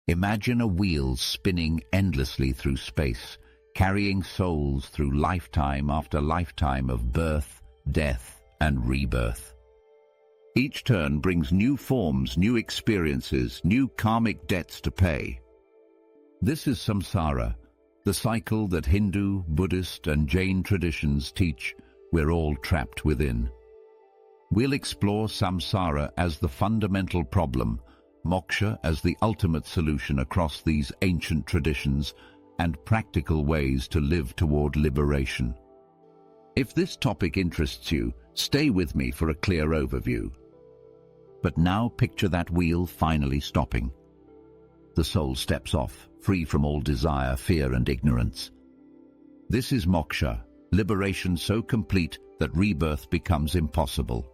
Imagine a wheel spinning endlessly through space, carrying souls through lifetime after lifetime of birth, death, and rebirth. Each turn brings new forms, new experiences, new karmic debts to pay. This is samsara, the cycle that Hindu, Buddhist, and Jain traditions teach we're all trapped within. We'll explore samsara as the fundamental problem, moksha as the ultimate solution across these ancient traditions, and practical ways to live toward liberation. If this topic interests you, stay with me for a clear overview. But now picture that wheel finally stopping. The soul steps off, free from all desire, fear, and ignorance. This is moksha, liberation so complete that rebirth becomes impossible.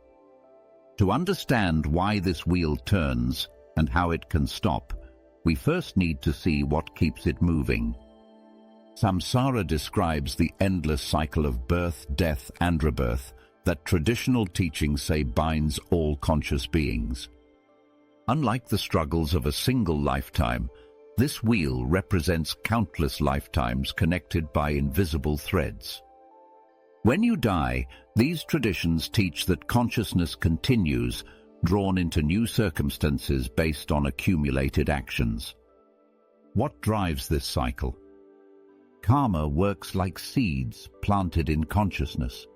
To understand why this wheel turns and how it can stop, we first need to see what keeps it moving. Samsara describes the endless cycle of birth, death, and rebirth that traditional teachings say binds all conscious beings. Unlike the struggles of a single lifetime, this wheel represents countless lifetimes connected by invisible threads. When you die, these traditions teach that consciousness continues, drawn into new circumstances based on accumulated actions. What drives this cycle? Karma works like seeds planted in consciousness.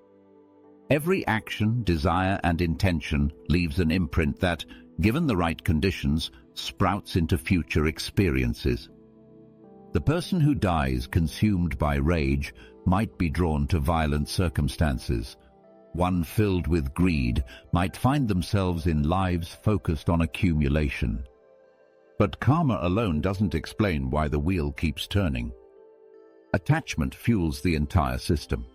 Every action, desire, and intention leaves an imprint that, given the right conditions, sprouts into future experiences. The person who dies consumed by rage might be drawn to violent circumstances. One filled with greed might find themselves in lives focused on accumulation. But karma alone doesn't explain why the wheel keeps turning. Attachment fuels the entire system.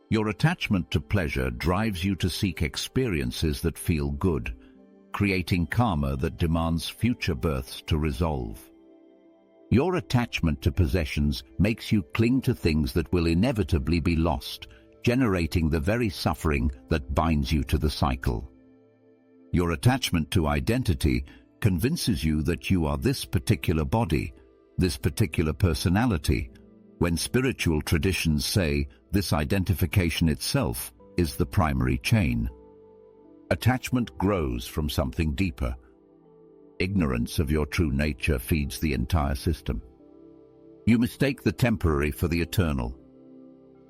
Your attachment to pleasure drives you to seek experiences that feel good, creating karma that demands future births to resolve. Your attachment to possessions makes you cling to things that will inevitably be lost, generating the very suffering that binds you to the cycle. Your attachment to identity convinces you that you are this particular body, this particular personality, when spiritual traditions say this identification itself is the primary chain. Attachment grows from something deeper. Ignorance of your true nature feeds the entire system. You mistake the temporary for the eternal.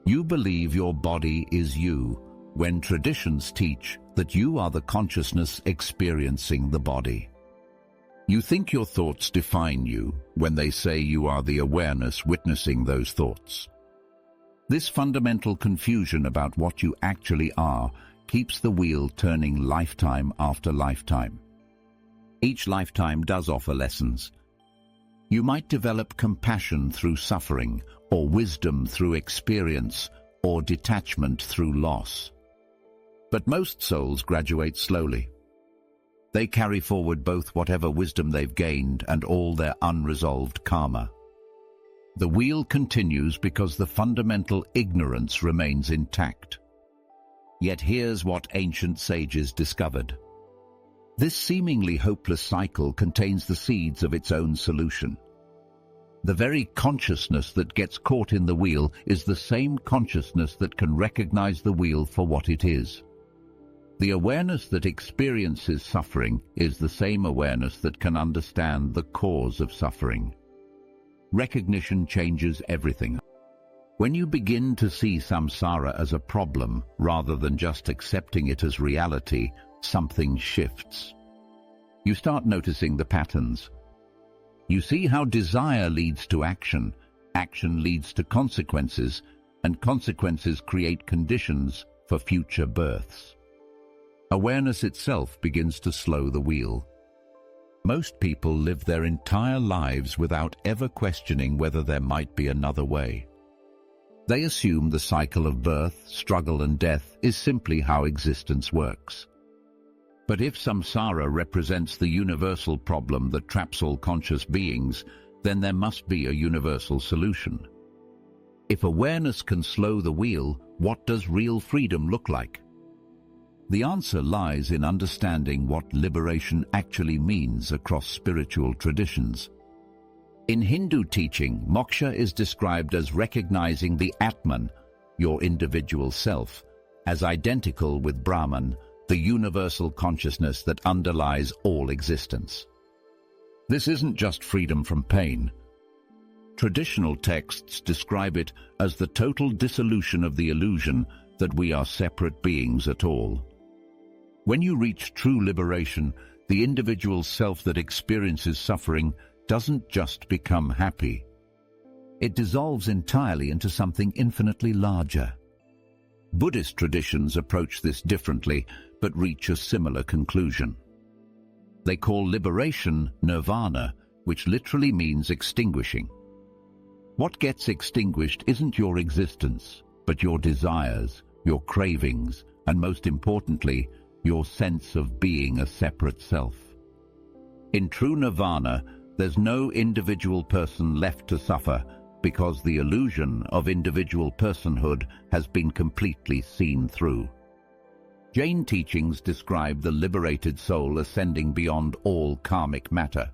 You believe your body is you, when traditions teach that you are the consciousness experiencing the body. You think your thoughts define you when they say you are the awareness witnessing those thoughts. This fundamental confusion about what you actually are keeps the wheel turning lifetime after lifetime. Each lifetime does offer lessons. You might develop compassion through suffering, or wisdom through experience, or detachment through loss. But most souls graduate slowly. They carry forward both whatever wisdom they've gained and all their unresolved karma. The wheel continues because the fundamental ignorance remains intact. Yet here's what ancient sages discovered. This seemingly hopeless cycle contains the seeds of its own solution. The very consciousness that gets caught in the wheel is the same consciousness that can recognize the wheel for what it is. The awareness that experiences suffering is the same awareness that can understand the cause of suffering. Recognition changes everything. When you begin to see samsara as a problem rather than just accepting it as reality, something shifts. You start noticing the patterns. You see how desire leads to action, action leads to consequences, and consequences create conditions for future births. Awareness itself begins to slow the wheel. Most people live their entire lives without ever questioning whether there might be another way. They assume the cycle of birth, struggle, and death is simply how existence works. But if samsara represents the universal problem that traps all conscious beings, then there must be a universal solution. If awareness can slow the wheel, what does real freedom look like? The answer lies in understanding what liberation actually means across spiritual traditions. In Hindu teaching, moksha is described as recognizing the Atman, your individual self, as identical with Brahman, the universal consciousness that underlies all existence. This isn't just freedom from pain. Traditional texts describe it as the total dissolution of the illusion that we are separate beings at all. When you reach true liberation, the individual self that experiences suffering doesn't just become happy. It dissolves entirely into something infinitely larger. Buddhist traditions approach this differently, but reach a similar conclusion. They call liberation nirvana, which literally means extinguishing. What gets extinguished isn't your existence, but your desires, your cravings, and most importantly, your sense of being a separate self. In true nirvana, there's no individual person left to suffer because the illusion of individual personhood has been completely seen through. Jain teachings describe the liberated soul ascending beyond all karmic matter.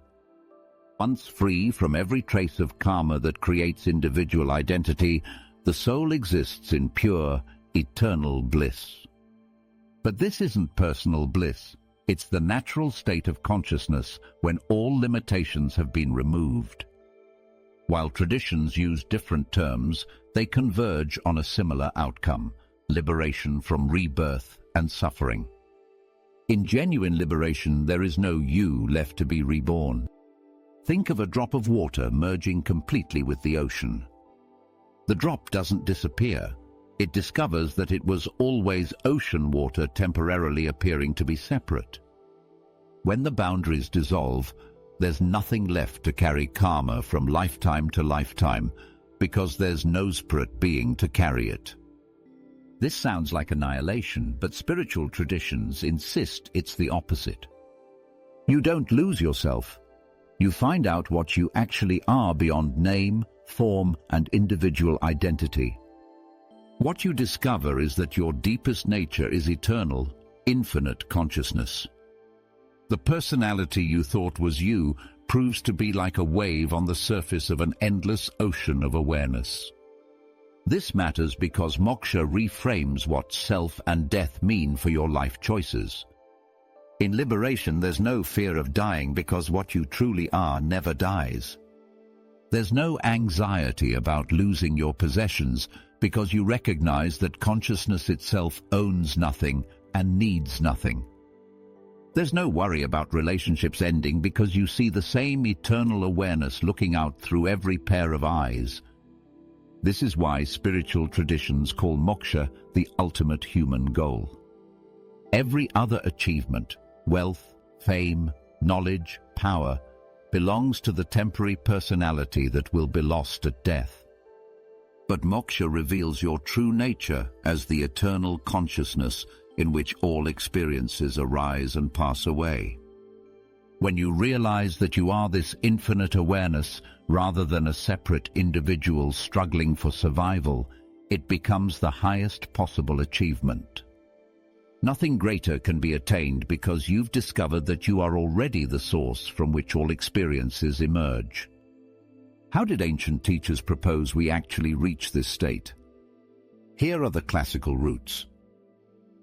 Once free from every trace of karma that creates individual identity, the soul exists in pure, eternal bliss. But this isn't personal bliss. It's the natural state of consciousness when all limitations have been removed. While traditions use different terms, they converge on a similar outcome: liberation from rebirth and suffering. In genuine liberation, there is no you left to be reborn. Think of a drop of water merging completely with the ocean. The drop doesn't disappear. It discovers that it was always ocean water temporarily appearing to be separate. When the boundaries dissolve, there's nothing left to carry karma from lifetime to lifetime because there's no spirit being to carry it. This sounds like annihilation, but spiritual traditions insist it's the opposite. You don't lose yourself. You find out what you actually are beyond name, form, and individual identity. What you discover is that your deepest nature is eternal, infinite consciousness. The personality you thought was you proves to be like a wave on the surface of an endless ocean of awareness. This matters because moksha reframes what self and death mean for your life choices. In liberation, there's no fear of dying because what you truly are never dies. There's no anxiety about losing your possessions because you recognize that consciousness itself owns nothing and needs nothing. There's no worry about relationships ending because you see the same eternal awareness looking out through every pair of eyes. This is why spiritual traditions call moksha the ultimate human goal. Every other achievement, wealth, fame, knowledge, power, belongs to the temporary personality that will be lost at death. But moksha reveals your true nature as the eternal consciousness in which all experiences arise and pass away. When you realize that you are this infinite awareness rather than a separate individual struggling for survival, it becomes the highest possible achievement. Nothing greater can be attained because you've discovered that you are already the source from which all experiences emerge. How did ancient teachers propose we actually reach this state? Here are the classical routes.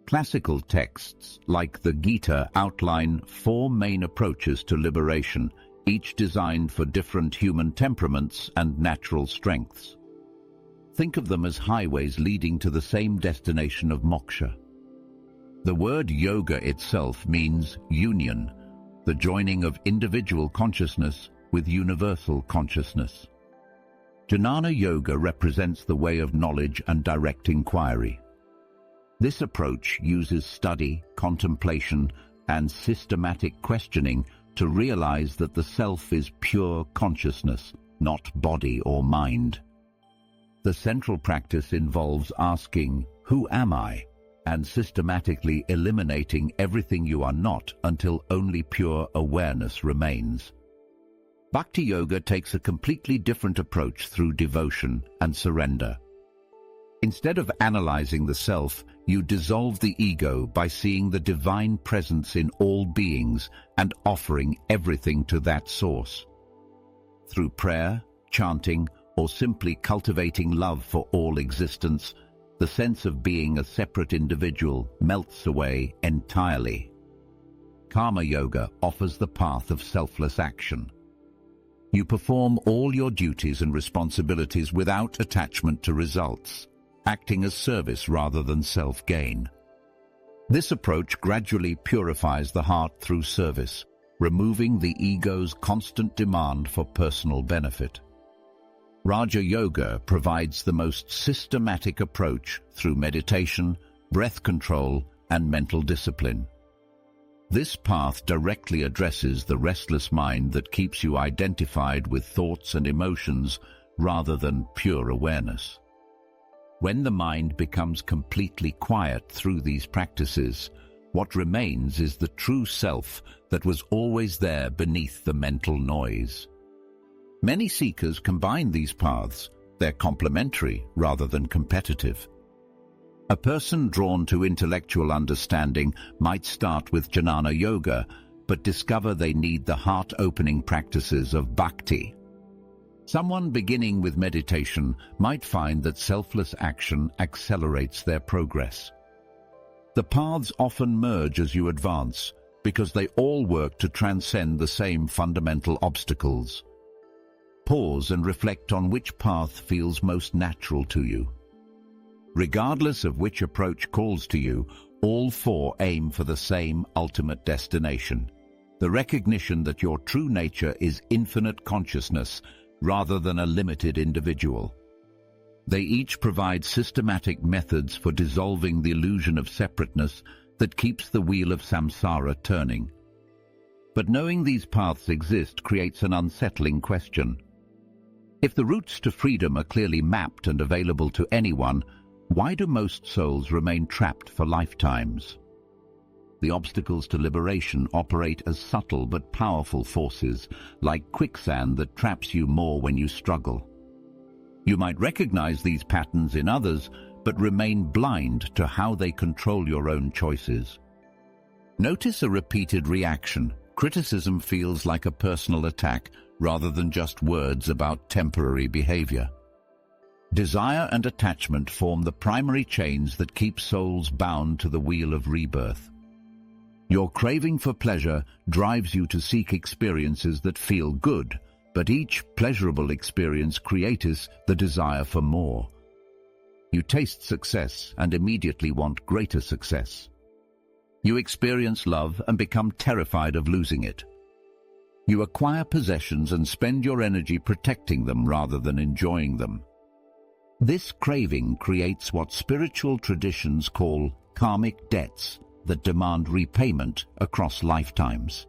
Classical texts, like the Gita, outline 4 main approaches to liberation, each designed for different human temperaments and natural strengths. Think of them as highways leading to the same destination of moksha. The word yoga itself means union, the joining of individual consciousness with universal consciousness. Jnana Yoga represents the way of knowledge and direct inquiry. This approach uses study, contemplation, and systematic questioning to realize that the self is pure consciousness, not body or mind. The central practice involves asking, "Who am I?" and systematically eliminating everything you are not until only pure awareness remains. Bhakti Yoga takes a completely different approach through devotion and surrender. Instead of analyzing the self, you dissolve the ego by seeing the divine presence in all beings and offering everything to that source. Through prayer, chanting, or simply cultivating love for all existence, the sense of being a separate individual melts away entirely. Karma Yoga offers the path of selfless action. You perform all your duties and responsibilities without attachment to results, acting as service rather than self-gain. This approach gradually purifies the heart through service, removing the ego's constant demand for personal benefit. Raja Yoga provides the most systematic approach through meditation, breath control, and mental discipline. This path directly addresses the restless mind that keeps you identified with thoughts and emotions rather than pure awareness. When the mind becomes completely quiet through these practices, what remains is the true self that was always there beneath the mental noise. Many seekers combine these paths. They're complementary rather than competitive. A person drawn to intellectual understanding might start with Jnana Yoga, but discover they need the heart-opening practices of bhakti. Someone beginning with meditation might find that selfless action accelerates their progress. The paths often merge as you advance, because they all work to transcend the same fundamental obstacles. Pause and reflect on which path feels most natural to you. Regardless of which approach calls to you, all four aim for the same ultimate destination: the recognition that your true nature is infinite consciousness rather than a limited individual. They each provide systematic methods for dissolving the illusion of separateness that keeps the wheel of samsara turning. But knowing these paths exist creates an unsettling question. If the routes to freedom are clearly mapped and available to anyone, why do most souls remain trapped for lifetimes? The obstacles to liberation operate as subtle but powerful forces, like quicksand that traps you more when you struggle. You might recognize these patterns in others, but remain blind to how they control your own choices. Notice a repeated reaction. Criticism feels like a personal attack rather than just words about temporary behavior. Desire and attachment form the primary chains that keep souls bound to the wheel of rebirth. Your craving for pleasure drives you to seek experiences that feel good, but each pleasurable experience creates the desire for more. You taste success and immediately want greater success. You experience love and become terrified of losing it. You acquire possessions and spend your energy protecting them rather than enjoying them. This craving creates what spiritual traditions call karmic debts that demand repayment across lifetimes.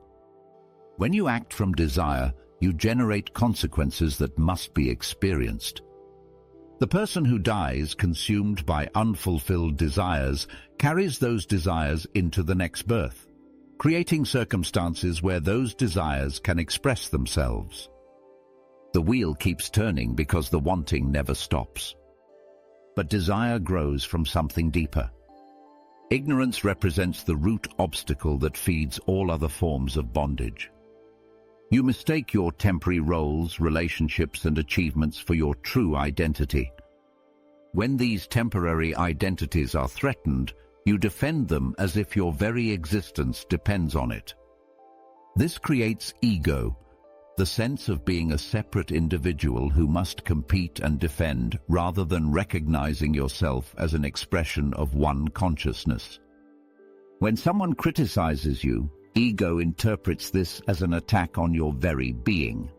When you act from desire, you generate consequences that must be experienced. The person who dies consumed by unfulfilled desires carries those desires into the next birth, creating circumstances where those desires can express themselves. The wheel keeps turning because the wanting never stops. But desire grows from something deeper. Ignorance represents the root obstacle that feeds all other forms of bondage. You mistake your temporary roles, relationships, and achievements for your true identity. When these temporary identities are threatened, you defend them as if your very existence depends on it. This creates ego, the sense of being a separate individual who must compete and defend rather than recognizing yourself as an expression of one consciousness. When someone criticizes you, ego interprets this as an attack on your very being.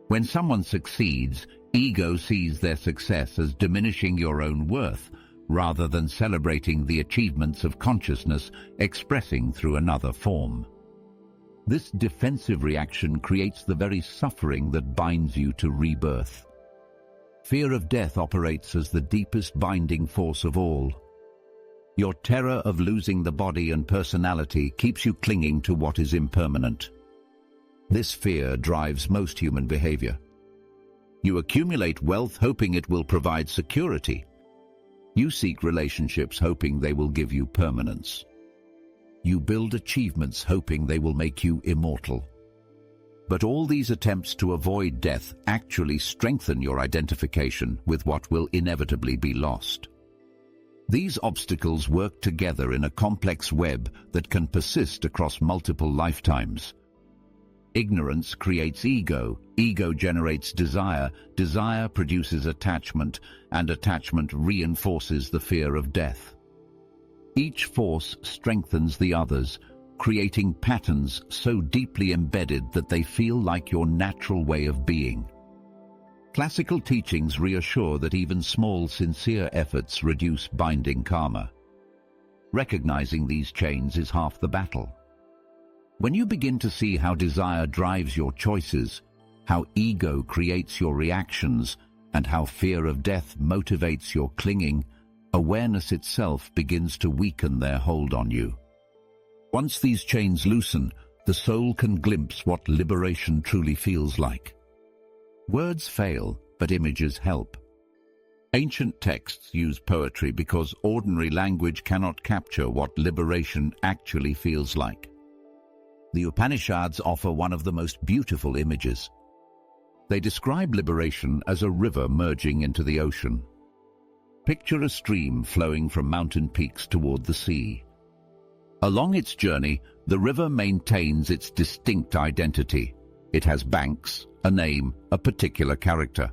When someone succeeds, ego sees their success as diminishing your own worth, rather than celebrating the achievements of consciousness expressing through another form. This defensive reaction creates the very suffering that binds you to rebirth. Fear of death operates as the deepest binding force of all. Your terror of losing the body and personality keeps you clinging to what is impermanent. This fear drives most human behavior. You accumulate wealth hoping it will provide security. You seek relationships hoping they will give you permanence. You build achievements hoping they will make you immortal. But all these attempts to avoid death actually strengthen your identification with what will inevitably be lost. These obstacles work together in a complex web that can persist across multiple lifetimes. Ignorance creates ego, ego generates desire, desire produces attachment, and attachment reinforces the fear of death. Each force strengthens the others, creating patterns so deeply embedded that they feel like your natural way of being. Classical teachings reassure that even small, sincere efforts reduce binding karma. Recognizing these chains is half the battle. When you begin to see how desire drives your choices, how ego creates your reactions, and how fear of death motivates your clinging, awareness itself begins to weaken their hold on you. Once these chains loosen, the soul can glimpse what liberation truly feels like. Words fail, but images help. Ancient texts use poetry because ordinary language cannot capture what liberation actually feels like. The Upanishads offer one of the most beautiful images. They describe liberation as a river merging into the ocean. Picture a stream flowing from mountain peaks toward the sea. Along its journey, the river maintains its distinct identity. It has banks, a name, a particular character.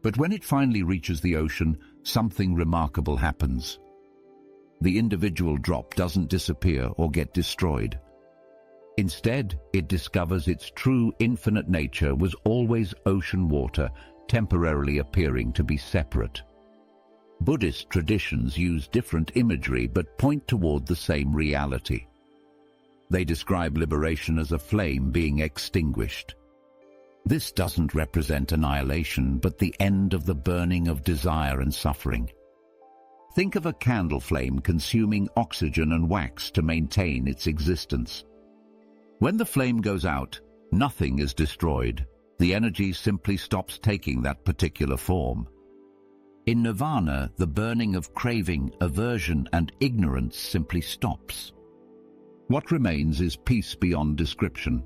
But when it finally reaches the ocean, something remarkable happens. The individual drop doesn't disappear or get destroyed. Instead, it discovers its true infinite nature was always ocean water, temporarily appearing to be separate. Buddhist traditions use different imagery but point toward the same reality. They describe liberation as a flame being extinguished. This doesn't represent annihilation, but the end of the burning of desire and suffering. Think of a candle flame consuming oxygen and wax to maintain its existence. When the flame goes out, nothing is destroyed. The energy simply stops taking that particular form. In nirvana, the burning of craving, aversion, and ignorance simply stops. What remains is peace beyond description.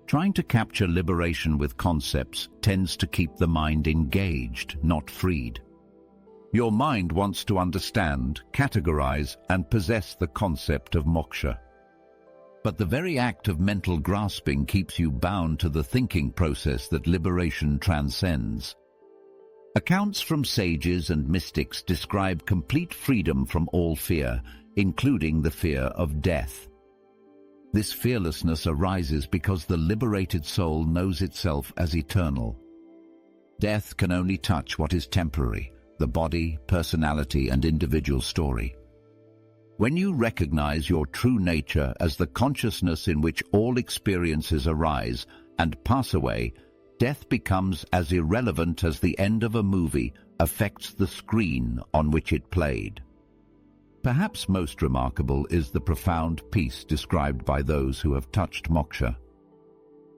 Trying to capture liberation with concepts tends to keep the mind engaged, not freed. Your mind wants to understand, categorize, and possess the concept of moksha. But the very act of mental grasping keeps you bound to the thinking process that liberation transcends. Accounts from sages and mystics describe complete freedom from all fear, including the fear of death. This fearlessness arises because the liberated soul knows itself as eternal. Death can only touch what is temporary, the body, personality, and individual story. When you recognize your true nature as the consciousness in which all experiences arise and pass away, death becomes as irrelevant as the end of a movie affects the screen on which it played. Perhaps most remarkable is the profound peace described by those who have touched moksha.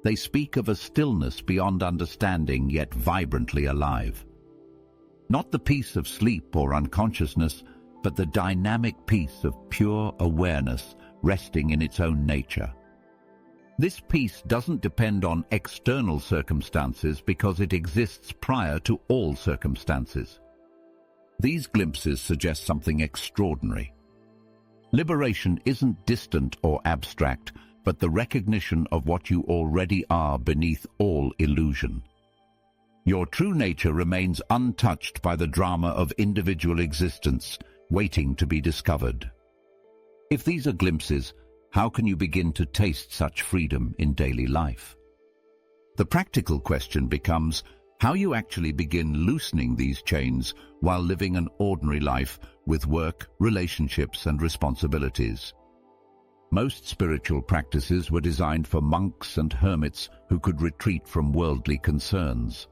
They speak of a stillness beyond understanding yet vibrantly alive. Not the peace of sleep or unconsciousness, but the dynamic peace of pure awareness resting in its own nature. This peace doesn't depend on external circumstances because it exists prior to all circumstances. These glimpses suggest something extraordinary. Liberation isn't distant or abstract, but the recognition of what you already are beneath all illusion. Your true nature remains untouched by the drama of individual existence, waiting to be discovered. If these are glimpses, how can you begin to taste such freedom in daily life? The practical question becomes how you actually begin loosening these chains while living an ordinary life with work, relationships, and responsibilities. Most spiritual practices were designed for monks and hermits who could retreat from worldly concerns.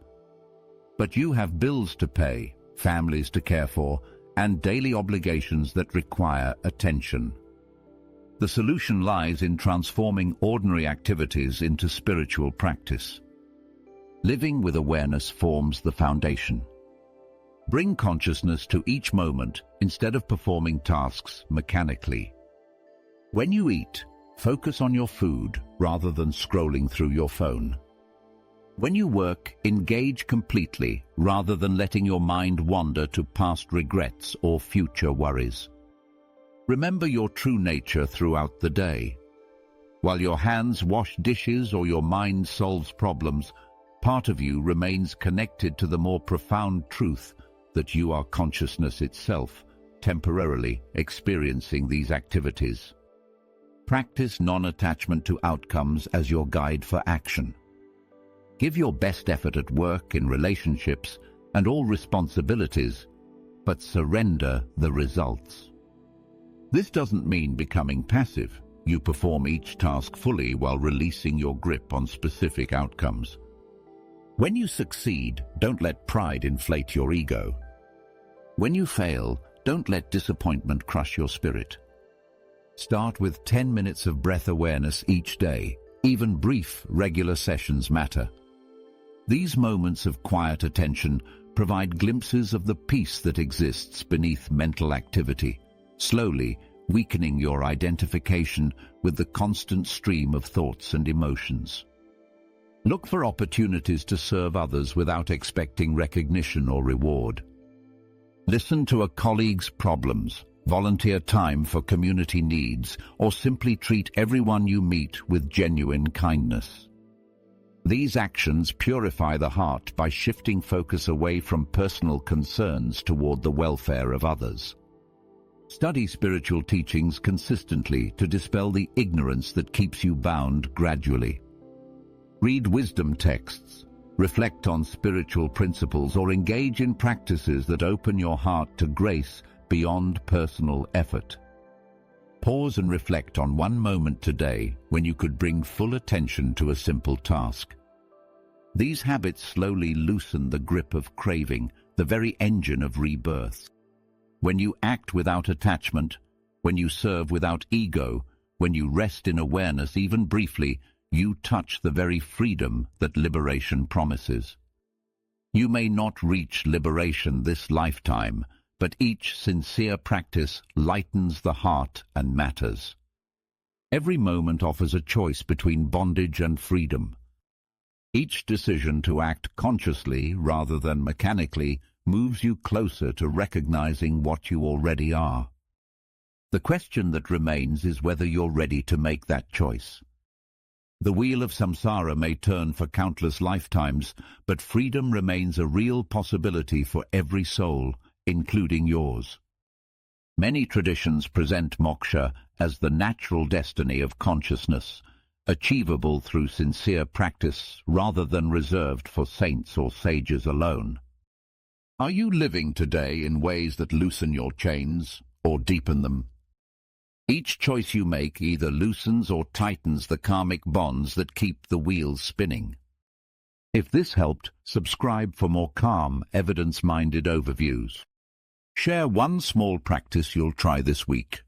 But you have bills to pay, families to care for, and daily obligations that require attention. The solution lies in transforming ordinary activities into spiritual practice. Living with awareness forms the foundation. Bring consciousness to each moment instead of performing tasks mechanically. When you eat, focus on your food rather than scrolling through your phone. When you work, engage completely rather than letting your mind wander to past regrets or future worries. Remember your true nature throughout the day. While your hands wash dishes or your mind solves problems, part of you remains connected to the more profound truth that you are consciousness itself, temporarily experiencing these activities. Practice non-attachment to outcomes as your guide for action. Give your best effort at work, in relationships, and all responsibilities, but surrender the results. This doesn't mean becoming passive. You perform each task fully while releasing your grip on specific outcomes. When you succeed, don't let pride inflate your ego. When you fail, don't let disappointment crush your spirit. Start with 10 minutes of breath awareness each day. Even brief, regular sessions matter. These moments of quiet attention provide glimpses of the peace that exists beneath mental activity, slowly weakening your identification with the constant stream of thoughts and emotions. Look for opportunities to serve others without expecting recognition or reward. Listen to a colleague's problems, volunteer time for community needs, or simply treat everyone you meet with genuine kindness. These actions purify the heart by shifting focus away from personal concerns toward the welfare of others. Study spiritual teachings consistently to dispel the ignorance that keeps you bound gradually. Read wisdom texts, reflect on spiritual principles, or engage in practices that open your heart to grace beyond personal effort. Pause and reflect on one moment today when you could bring full attention to a simple task. These habits slowly loosen the grip of craving, the very engine of rebirth. When you act without attachment, when you serve without ego, when you rest in awareness even briefly, you touch the very freedom that liberation promises. You may not reach liberation this lifetime, but each sincere practice lightens the heart and matters. Every moment offers a choice between bondage and freedom. Each decision to act consciously rather than mechanically moves you closer to recognizing what you already are. The question that remains is whether you're ready to make that choice. The wheel of samsara may turn for countless lifetimes, but freedom remains a real possibility for every soul, including yours. Many traditions present moksha as the natural destiny of consciousness, achievable through sincere practice rather than reserved for saints or sages alone. Are you living today in ways that loosen your chains or deepen them? Each choice you make either loosens or tightens the karmic bonds that keep the wheels spinning. If this helped, subscribe for more calm, evidence-minded overviews. Share one small practice you'll try this week.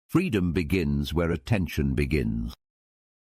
Freedom begins where attention begins.